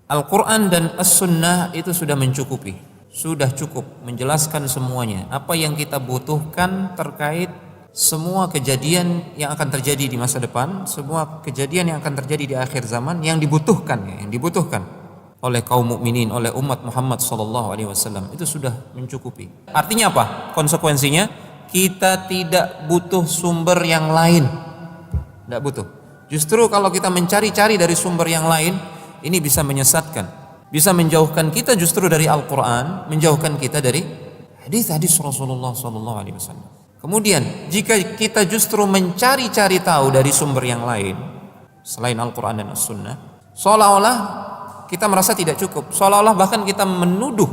Al-Quran dan As-Sunnah itu sudah mencukupi, sudah cukup menjelaskan semuanya. Apa yang kita butuhkan terkait semua kejadian yang akan terjadi di masa depan, semua kejadian yang akan terjadi di akhir zaman yang dibutuhkan, oleh kaum mukminin, oleh umat Muhammad sallallahu alaihi wasallam, itu sudah mencukupi. Artinya apa? Konsekuensinya kita tidak butuh sumber yang lain. Tidak butuh. Justru kalau kita mencari-cari dari sumber yang lain, ini bisa menyesatkan, bisa menjauhkan kita justru dari Al-Quran, menjauhkan kita dari hadis-hadis Rasulullah sallallahu alaihi wasallam. Kemudian jika kita justru mencari-cari tahu dari sumber yang lain selain Al-Quran dan As-Sunnah, seolah-olah kita merasa tidak cukup, seolah-olah bahkan kita menuduh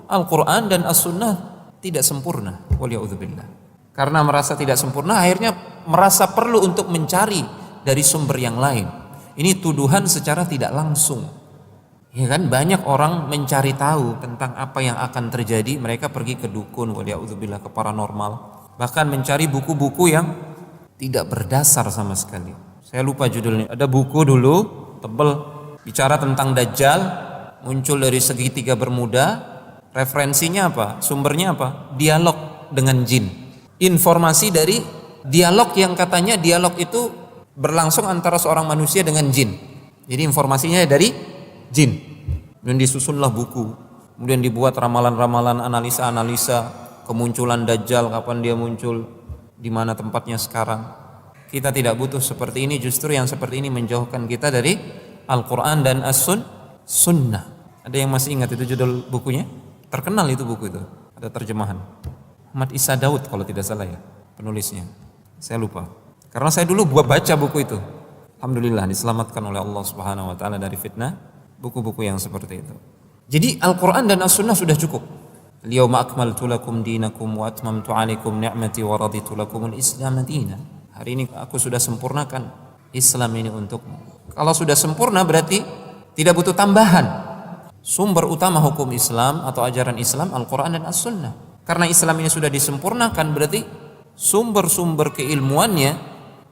Al-Quran dan As-Sunnah tidak sempurna. Waliya'udzubillah. Karena merasa tidak sempurna, akhirnya merasa perlu untuk mencari dari sumber yang lain. Ini tuduhan secara tidak langsung. Ya kan, banyak orang mencari tahu tentang apa yang akan terjadi, mereka pergi ke dukun, waliya'udzubillah, ke paranormal, bahkan mencari buku-buku yang tidak berdasar sama sekali. Saya lupa judulnya. Ada buku dulu tebel bicara tentang Dajjal, muncul dari segitiga Bermuda. Referensinya apa? Sumbernya apa? Dialog dengan jin. Informasi dari dialog yang katanya dialog itu berlangsung antara seorang manusia dengan jin. Jadi informasinya dari jin. Kemudian disusunlah buku. Kemudian dibuat ramalan-ramalan, analisa-analisa kemunculan Dajjal, kapan dia muncul, di mana tempatnya sekarang. Kita tidak butuh seperti ini. Justru yang seperti ini menjauhkan kita dari Al-Quran dan As-Sunnah. Ada yang masih ingat itu judul bukunya? Terkenal itu buku itu. Ada terjemahan Ahmad Isa Daud kalau tidak salah ya penulisnya. Saya lupa. Karena saya dulu baca buku itu. Alhamdulillah diselamatkan oleh Allah Subhanahu wa taala dari fitnah buku-buku yang seperti itu. Jadi Al-Qur'an dan As-Sunnah sudah cukup. Al-yauma akmaltu lakum dinakum wa atmamtu 'alaikum ni'mati wa raditu lakumul Islam dinan. Hari ini aku sudah sempurnakan Islam ini untukmu. Kalau sudah sempurna berarti tidak butuh tambahan. Sumber utama hukum Islam atau ajaran Islam Al-Qur'an dan As-Sunnah. Karena Islam ini sudah disempurnakan, berarti sumber-sumber keilmuannya,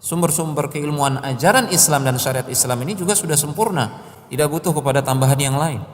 sumber-sumber keilmuan ajaran Islam dan syariat Islam ini juga sudah sempurna, tidak butuh kepada tambahan yang lain.